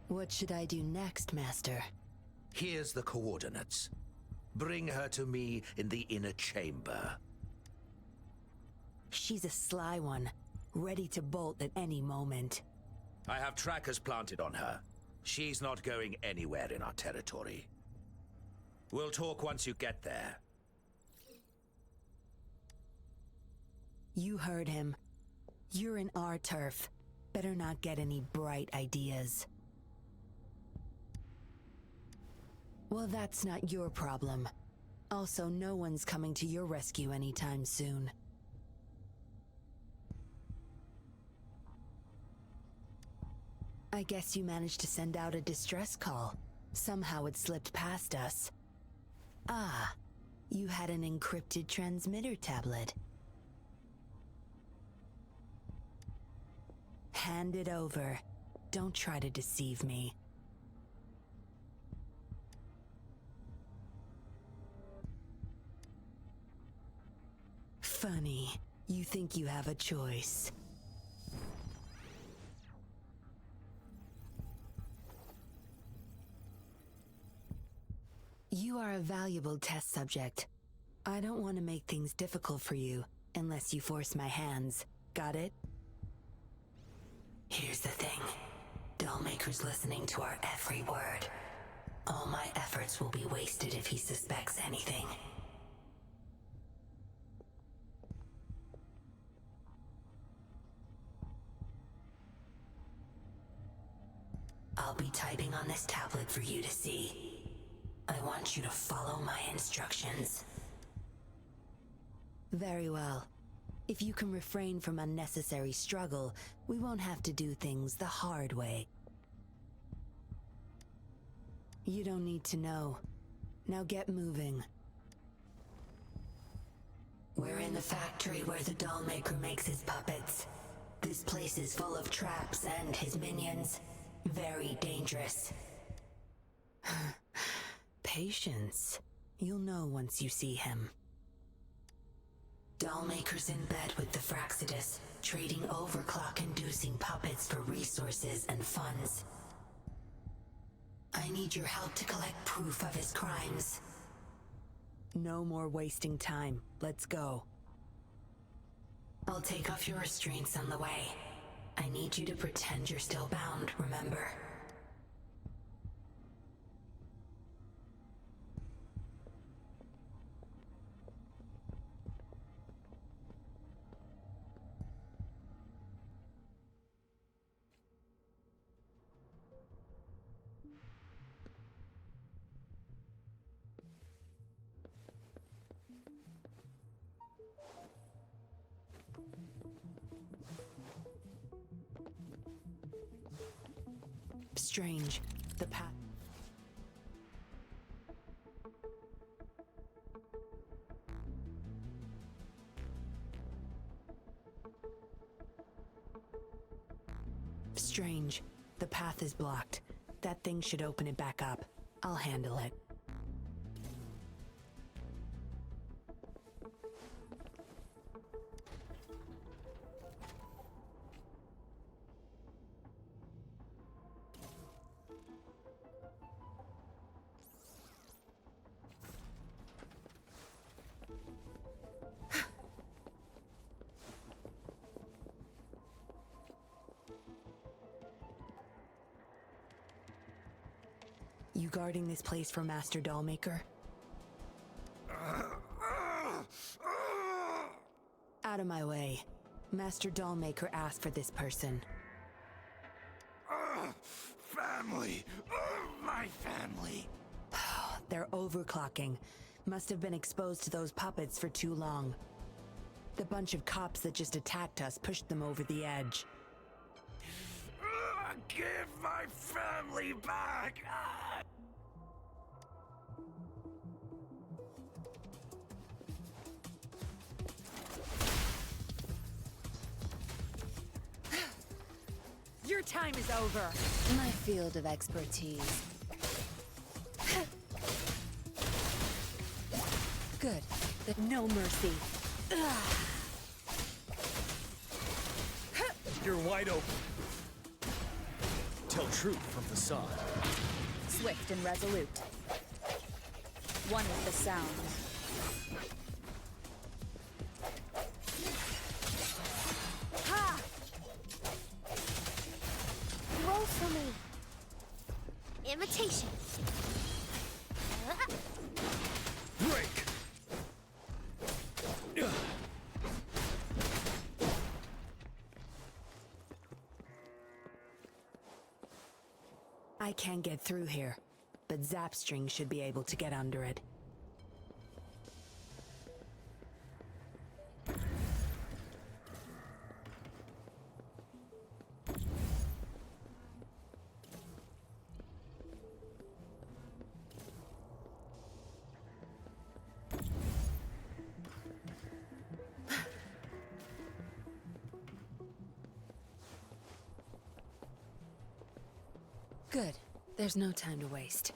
What should I do next, Master? Here's the coordinates. Bring her to me in the inner chamber. She's a sly one, ready to bolt at any moment. I have trackers planted on her. She's not going anywhere in our territory. We'll talk once you get there. You heard him. You're in our turf. Better not get any bright ideas. Well, that's not your problem. Also, no one's coming to your rescue anytime soon. I guess you managed to send out a distress call. Somehow it slipped past us. Ah, you had an encrypted transmitter tablet. Hand it over. Don't try to deceive me. Funny. You think you have a choice. You are a valuable test subject. I don't want to make things difficult for you, unless you force my hands. Got it? Here's the thing. Dollmaker's listening to our every word. All my efforts will be wasted if he suspects anything. I'll be typing on this tablet for you to see. I want you to follow my instructions. Very well. If you can refrain from unnecessary struggle, we won't have to do things the hard way. You don't need to know. Now get moving. We're in the factory where the Dollmaker makes his puppets. This place is full of traps and his minions. Very dangerous. Patience. You'll know once you see him. Dollmaker's in bed with the Fraxidus, trading overclock-inducing puppets for resources and funds. I need your help to collect proof of his crimes. No more wasting time. Let's go. I'll take off your restraints on the way. I need you to pretend you're still bound, remember? Strange. The path. Strange. The path is blocked. That thing should open it back up. I'll handle it. You guarding this place for Master Dollmaker? Out of my way. Master Dollmaker asked for this person. Family! My family! They're overclocking. Must have been exposed to those puppets for too long. The bunch of cops that just attacked us pushed them over the edge. Give my family back! Your time is over. My field of expertise. Good. But no mercy. You're wide open. tell truth from facade. Swift and resolute. One with the sound. Ha! Roll for me. Imitation. Break! I can't get through here, but Zapstring should be able to get under it. Good. There's no time to waste.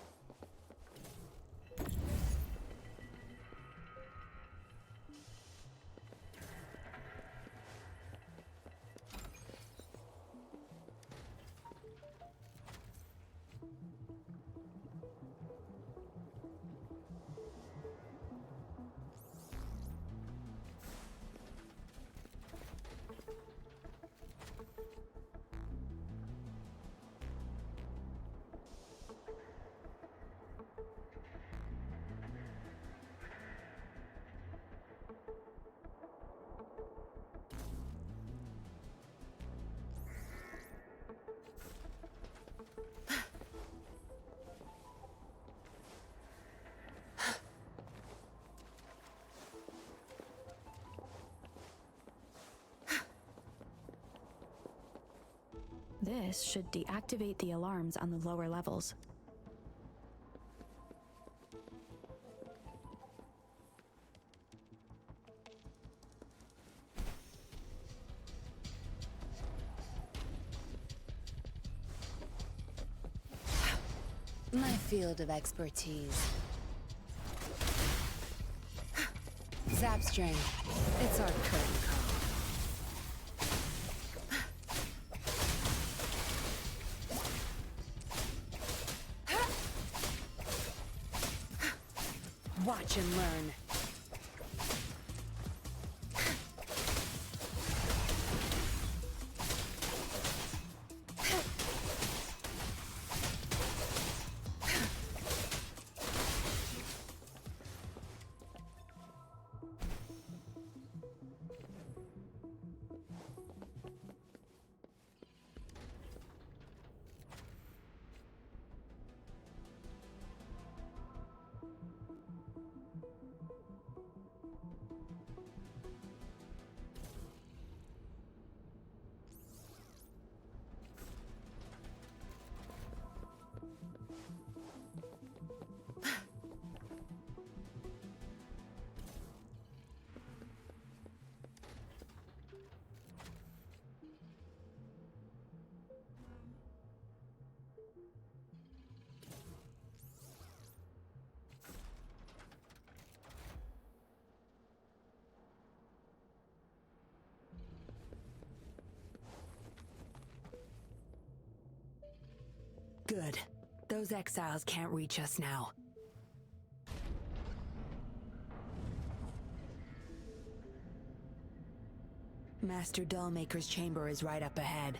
This should deactivate the alarms on the lower levels. My field of expertise. Zapstring. It's our curtain call. Watch and learn. Good. Those exiles can't reach us now. Master Dollmaker's chamber is right up ahead.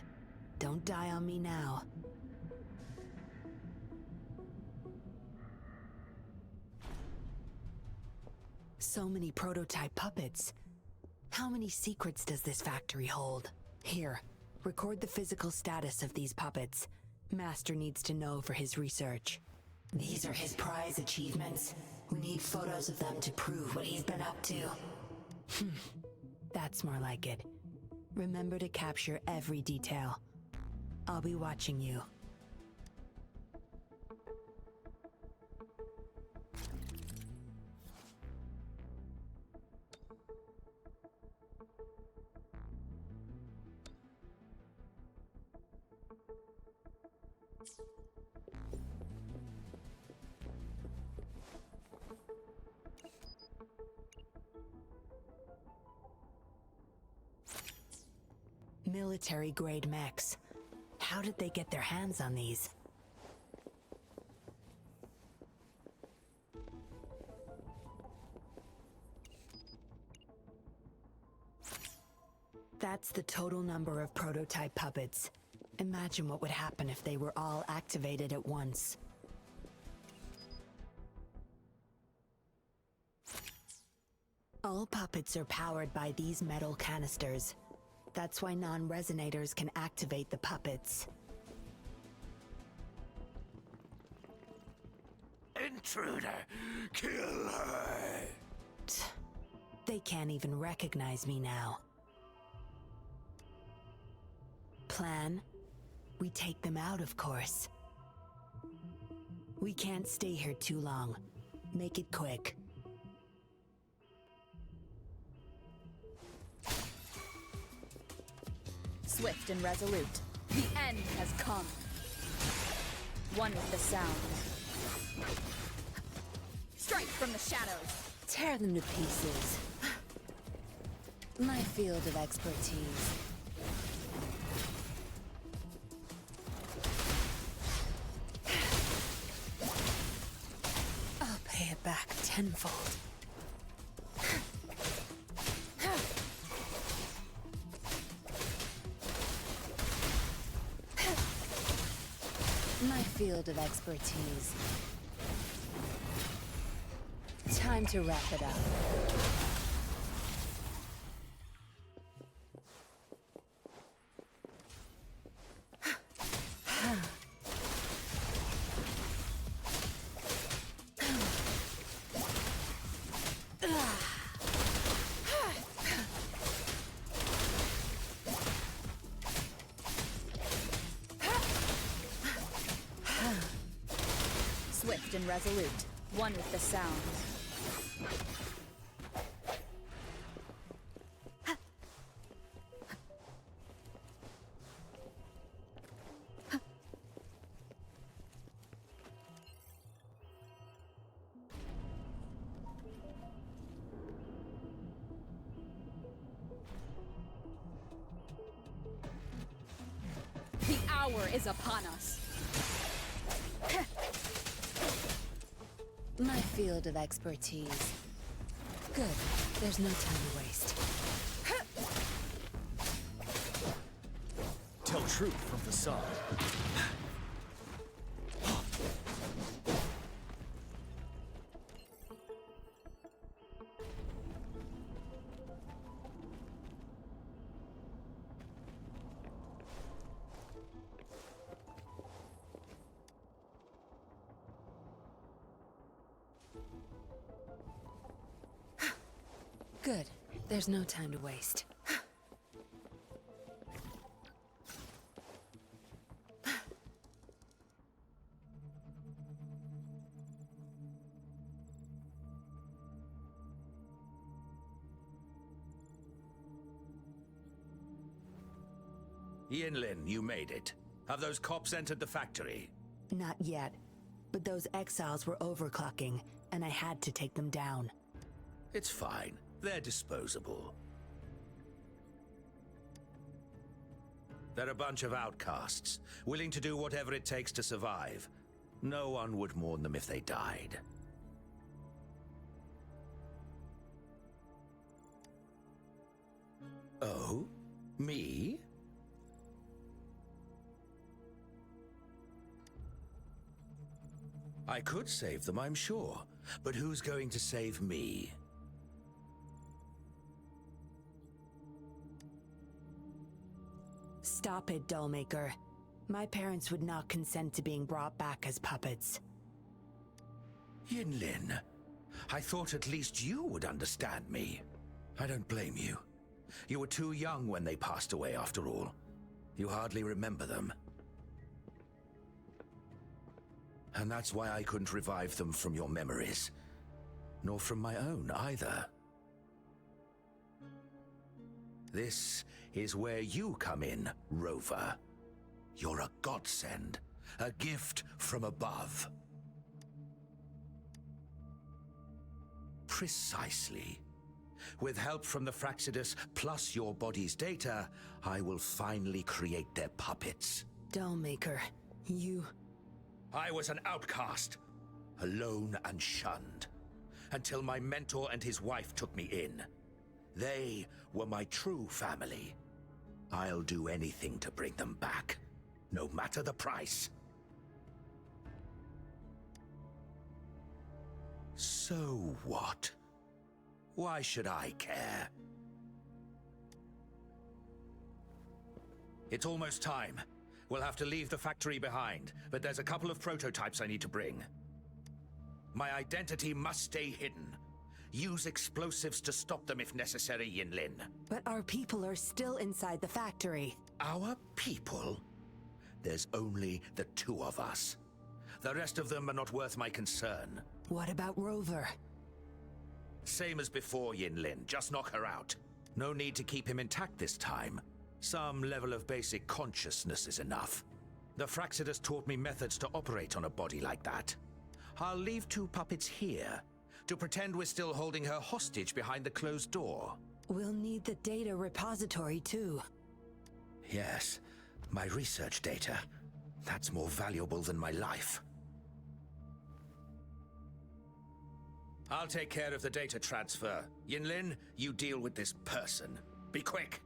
Don't die on me now. So many prototype puppets. How many secrets does this factory hold? Here, record the physical status of these puppets. Master needs to know for his research. These are his prize achievements. We need photos of them to prove what he's been up to. That's more like it. Remember to capture every detail. I'll be watching you. Military-grade mechs. How did they get their hands on these? That's the total number of prototype puppets. Imagine what would happen if they were all activated at once. All puppets are powered by these metal canisters. That's why non-resonators can activate the puppets. Intruder! Kill her! They can't even recognize me now. Plan? We take them out, of course. We can't stay here too long. Make it quick. Swift and resolute. The end has come. One with the sound. Strike from the shadows. Tear them to pieces. My field of expertise. I'll pay it back tenfold. My field of expertise. Time to wrap it up. Swift and resolute. One with the sound. The hour is upon us. My field of expertise. Good. There's no time to waste. Tell truth from facade. Good. There's no time to waste. Yinlin, you made it. Have those cops entered the factory? Not yet. But those exiles were overclocking, and I had to take them down. It's fine. They're disposable. They're a bunch of outcasts, willing to do whatever it takes to survive. No one would mourn them if they died. Oh? Me? I could save them, I'm sure. But who's going to save me? Stop it, Dollmaker. My parents would not consent to being brought back as puppets. Yinlin, I thought at least you would understand me. I don't blame you. You were too young when they passed away, after all. You hardly remember them. And that's why I couldn't revive them from your memories. Nor from my own, either. This is where you come in, Rover. You're a godsend, a gift from above. Precisely. With help from the Fraxidus plus your body's data, I will finally create their puppets. Dollmaker, you... I was an outcast, alone and shunned, until my mentor and his wife took me in. They were my true family. I'll do anything to bring them back, no matter the price. So what? Why should I care? It's almost time. We'll have to leave the factory behind, but there's a couple of prototypes I need to bring. My identity must stay hidden. Use explosives to stop them if necessary, Yinlin. But our people are still inside the factory. Our people? There's only the two of us. The rest of them are not worth my concern. What about Rover? Same as before, Yinlin. Just knock her out. No need to keep him intact this time. Some level of basic consciousness is enough. The Fraxidus taught me methods to operate on a body like that. I'll leave two puppets here to pretend we're still holding her hostage behind the closed door. We'll need the data repository too. Yes, my research data. That's more valuable than my life. I'll take care of the data transfer. Yinlin, you deal with this person. Be quick!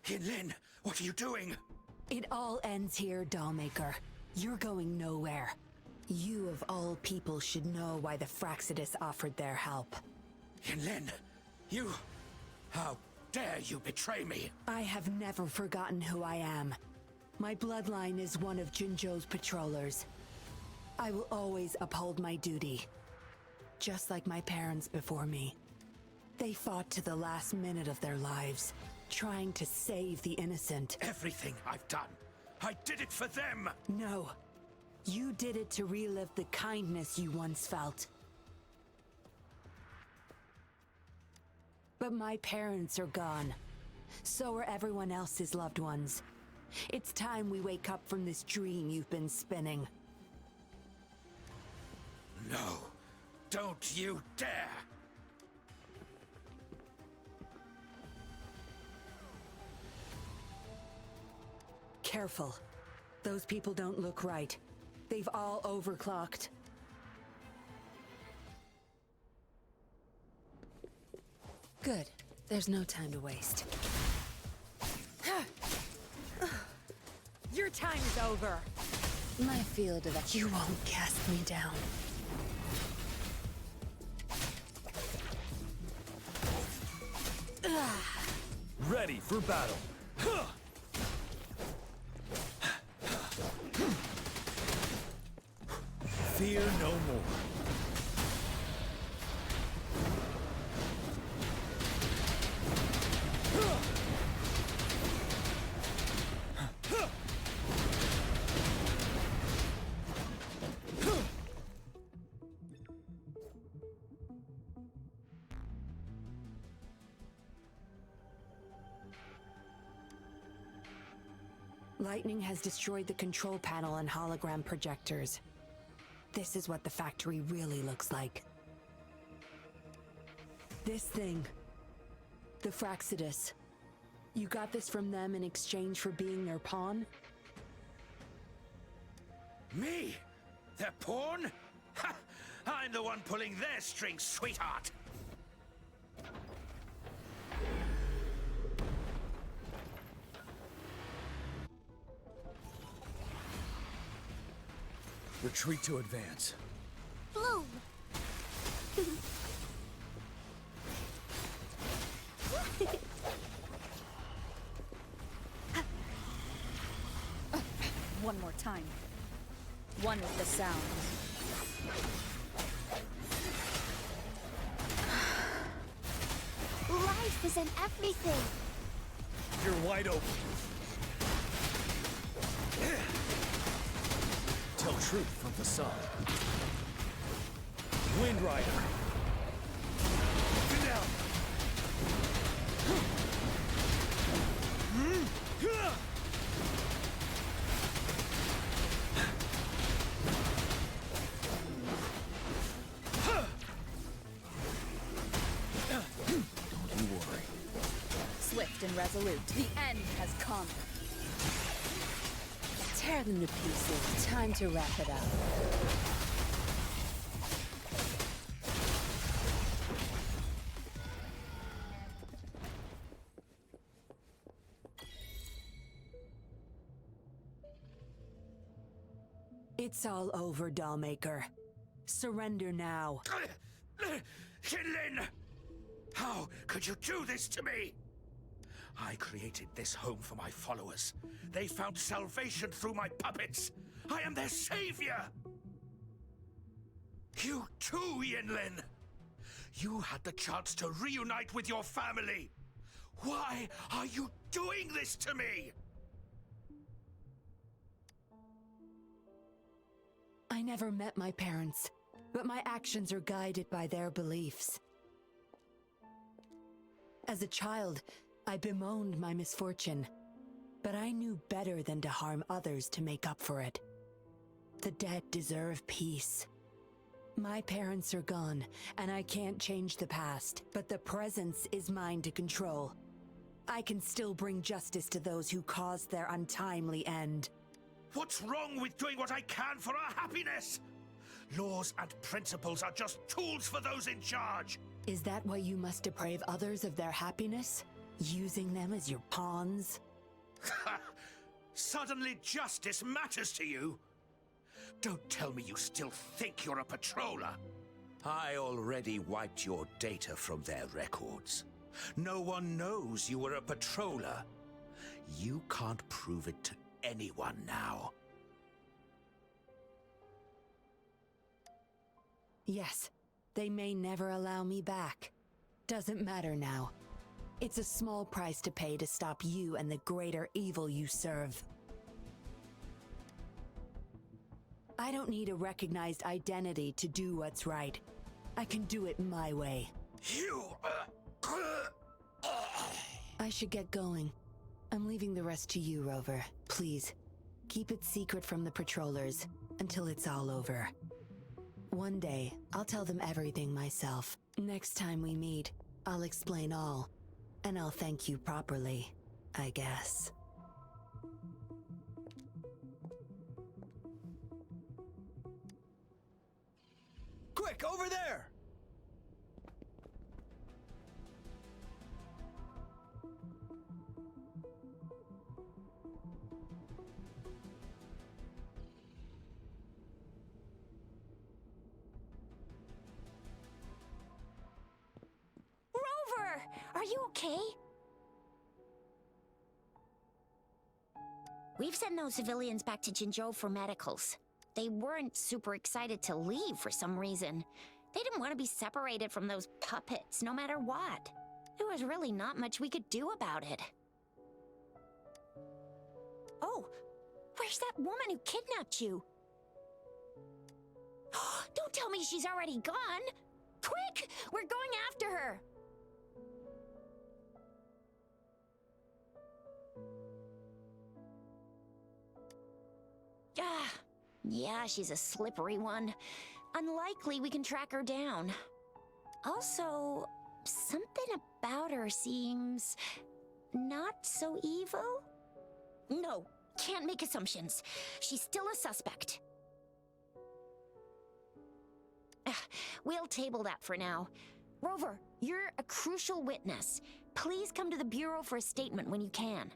Yinlin, what are you doing? It all ends here, Dollmaker. You're going nowhere. You of all people should know why the Fraxidus offered their help. Yinlin, you... How dare you betray me? I have never forgotten who I am. My bloodline is one of Jinzhou's patrollers. I will always uphold my duty. Just like my parents before me. They fought to the last minute of their lives, trying to save the innocent. Everything I've done, I did it for them! No. You did it to relive the kindness you once felt. But my parents are gone. So are everyone else's loved ones. It's time we wake up from this dream you've been spinning. No, don't you dare! Careful. Those people don't look right. They've all overclocked. Good. There's no time to waste. Your time is over. My field of... You won't cast me down. Ready for battle. Fear no more. Lightning has destroyed the control panel and hologram projectors. This is what the factory really looks like. This thing. The Fraxidus. You got this from them in exchange for being their pawn? Me? Their pawn? Ha! I'm the one pulling their strings, sweetheart! Retreat to advance. Bloom! One more time. One with the sound. Life is in everything! You're wide open. Tell truth from the sun. Wind Rider. Down. swift and resolute. The end has come. Tear them to pieces. Time to wrap it up. It's all over, Dollmaker. Surrender now. Yinlin! How could you do this to me? I created this home for my followers. They found salvation through my puppets. I am their savior! You too, Yinlin! You had the chance to reunite with your family. Why are you doing this to me? I never met my parents, but my actions are guided by their beliefs. As a child, I bemoaned my misfortune, but I knew better than to harm others to make up for it. The dead deserve peace. My parents are gone, and I can't change the past, but the present is mine to control. I can still bring justice to those who caused their untimely end. What's wrong with doing what I can for our happiness? Laws and principles are just tools for those in charge. Is that why you must deprave others of their happiness? Using them as your pawns? Suddenly justice matters to you? Don't tell me you still think you're a patroller. I already wiped your data from their records. No one knows you were a patroller. You can't prove it to anyone now. Yes, they may never allow me back. Doesn't matter now. It's a small price to pay to stop you and the greater evil you serve. I don't need a recognized identity to do what's right. I can do it my way. You... I should get going. I'm leaving the rest to you, Rover. Please, keep it secret from the patrollers until it's all over. One day, I'll tell them everything myself. Next time we meet, I'll explain all. And I'll thank you properly, I guess. Quick, over there! Rover! Are you okay? We've sent those civilians back to Jinzhou for medicals. They weren't super excited to leave for some reason. They didn't want to be separated from those puppets, no matter what. There was really not much we could do about it. Oh, where's that woman who kidnapped you? Don't tell me she's already gone! Quick! We're going after her! Ah, yeah, she's a slippery one. Unlikely we can track her down. Also, something about her seems not so evil? No, can't make assumptions. She's still a suspect. We'll table that for now. Rover, you're a crucial witness. Please come to the Bureau for a statement when you can.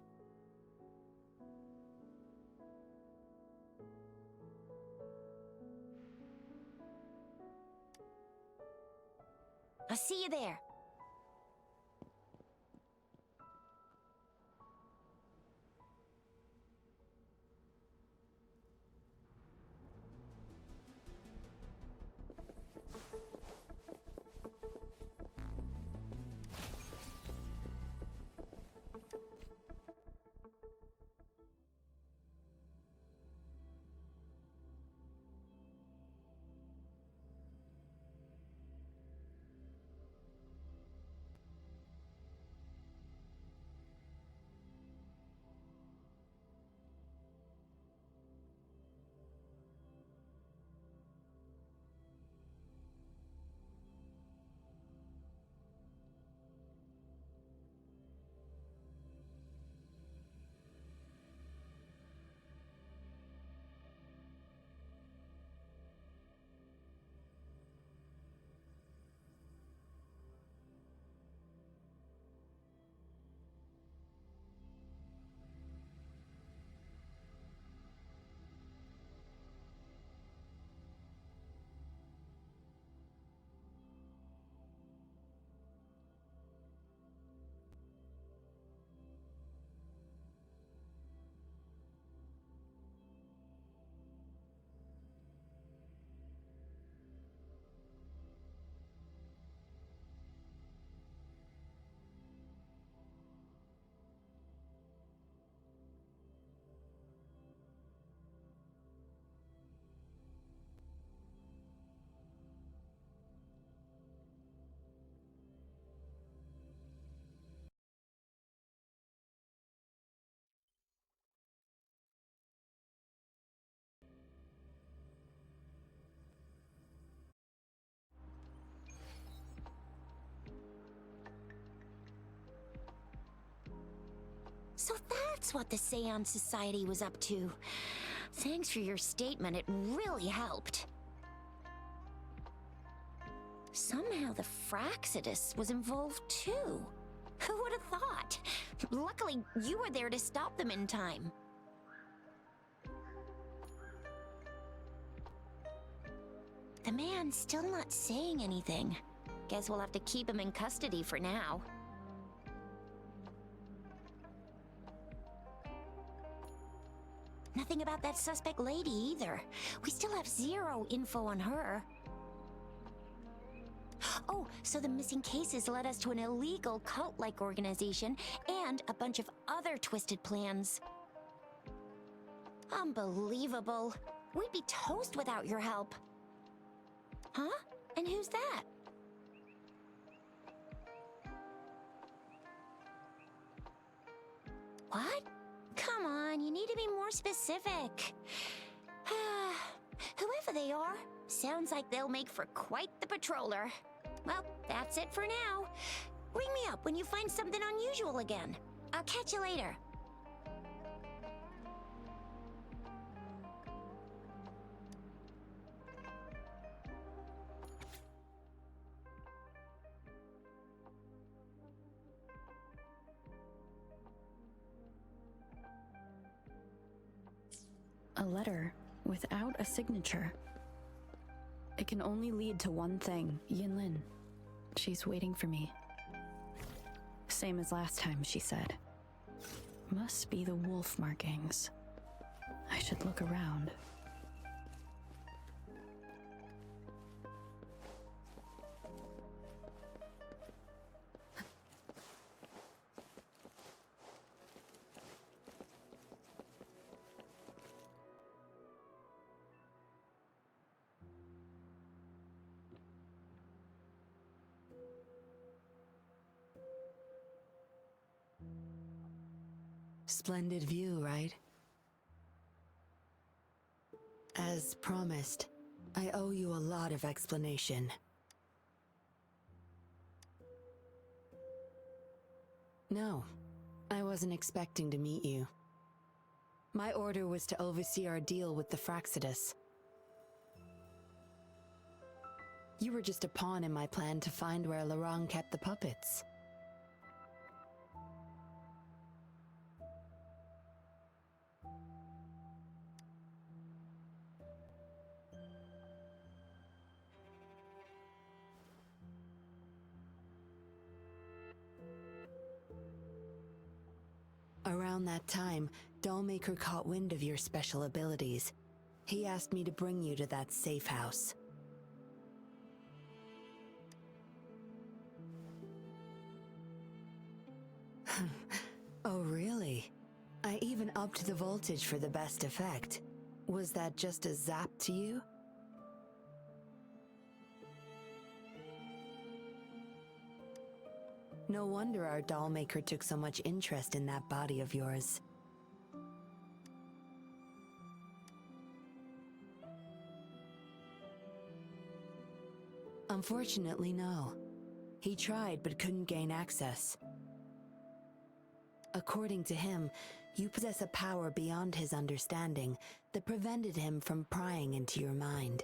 I'll see you there. that's what the Seance Society was up to. Thanks for your statement, it really helped. Somehow the Fraxidus was involved too. Who would have thought? Luckily, you were there to stop them in time. The man's still not saying anything. Guess we'll have to keep him in custody for now. Nothing about that suspect lady either. We still have zero info on her. Oh, so the missing cases led us to an illegal cult-like organization and a bunch of other twisted plans. Unbelievable. We'd be toast without your help. Huh? And who's that? What? Come on, you need to be more specific. Whoever they are, sounds like they'll make for quite the patroller. Well, that's it for now. Ring me up when you find something unusual again. I'll catch you later. A letter without a signature. It can only lead to one thing. Yinlin. She's waiting for me. Same as last time, she said. Must be the wolf markings. I should look around. Splendid view, right? As promised, I owe you a lot of explanation. No, I wasn't expecting to meet you. My order was to oversee our deal with the Fraxidus. You were just a pawn in my plan to find where Laurent kept the puppets. Around that time, Dollmaker caught wind of your special abilities. He asked me to bring you to that safe house. Oh, really? I even upped the voltage for the best effect. Was that just a zap to you? No wonder our dollmaker took so much interest in that body of yours. Unfortunately, no. He tried but couldn't gain access. According to him, you possess a power beyond his understanding that prevented him from prying into your mind.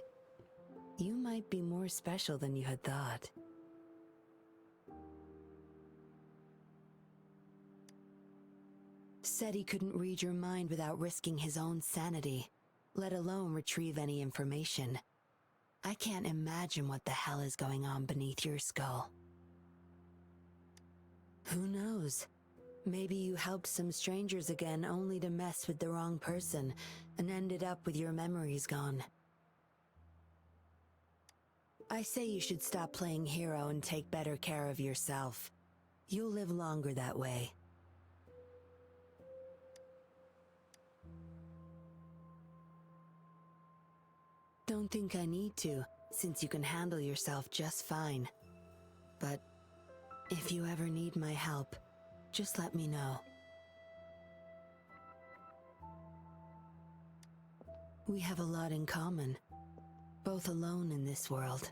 You might be more special than you had thought. Said he couldn't read your mind without risking his own sanity, let alone retrieve any information. I can't imagine what the hell is going on beneath your skull. Who knows? Maybe you helped some strangers again only to mess with the wrong person and ended up with your memories gone. I say you should stop playing hero and take better care of yourself. You'll live longer that way. Don't think I need to, since you can handle yourself just fine. But if you ever need my help, just let me know. We have a lot in common, both alone in this world.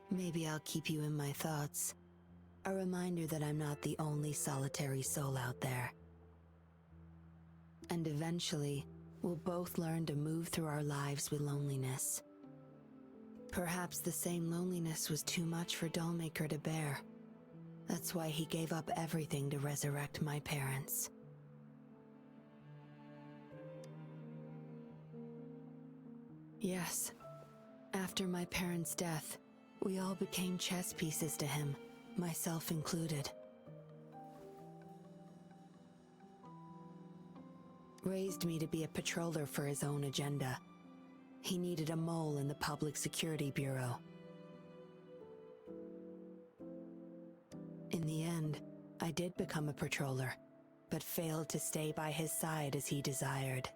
Maybe I'll keep you in my thoughts. A reminder that I'm not the only solitary soul out there. And eventually, we'll both learn to move through our lives with loneliness. Perhaps the same loneliness was too much for Dollmaker to bear. That's why he gave up everything to resurrect my parents. Yes, after my parents' death, we all became chess pieces to him, myself included. Raised me to be a patroller for his own agenda. He needed a mole in the Public Security Bureau. In the end, I did become a patroller, but failed to stay by his side as he desired.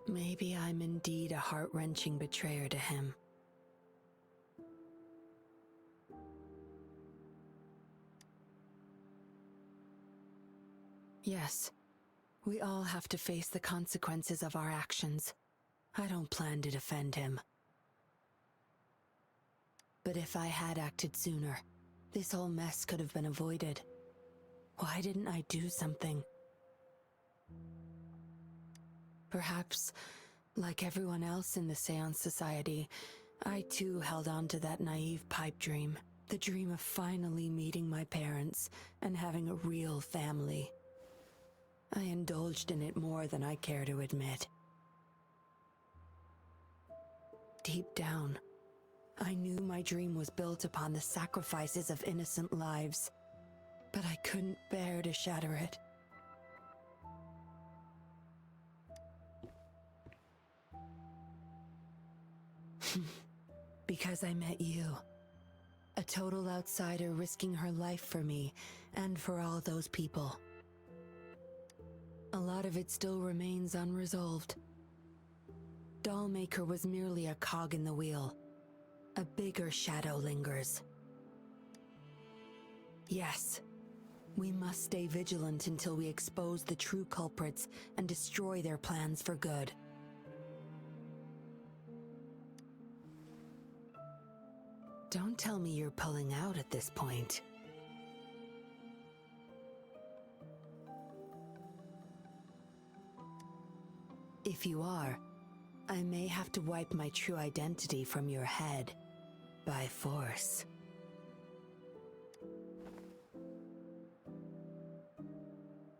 Maybe I'm indeed a heart-wrenching betrayer to him. Yes, we all have to face the consequences of our actions. I don't plan to defend him. But if I had acted sooner, this whole mess could have been avoided. Why didn't I do something? Perhaps, like everyone else in the Seance Society, I too held on to that naive pipe dream. The dream of finally meeting my parents and having a real family. I indulged in it more than I care to admit. Deep down, I knew my dream was built upon the sacrifices of innocent lives, but I couldn't bear to shatter it. Because I met you. A total outsider risking her life for me and for all those people. A lot of it still remains unresolved. Dollmaker was merely a cog in the wheel. A bigger shadow lingers. Yes, we must stay vigilant until we expose the true culprits and destroy their plans for good. Don't tell me you're pulling out at this point. If you are, I may have to wipe my true identity from your head by force.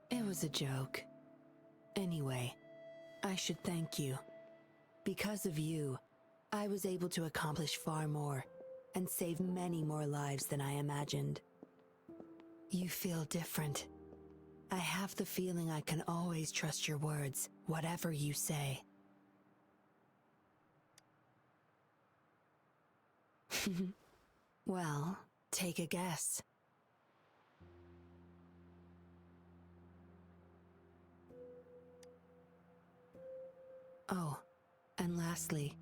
It was a joke. Anyway, I should thank you. Because of you, I was able to accomplish far more and save many more lives than I imagined. You feel different. I have the feeling I can always trust your words, whatever you say. Well, take a guess. Oh, and lastly,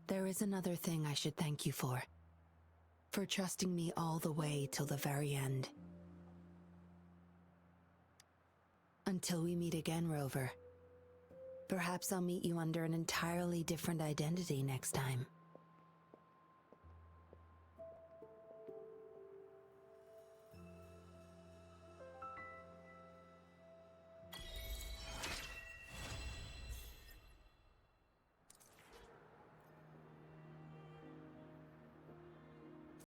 there is another thing I should thank you for trusting me all the way till the very end. Until we meet again, Rover. Perhaps I'll meet you under an entirely different identity next time.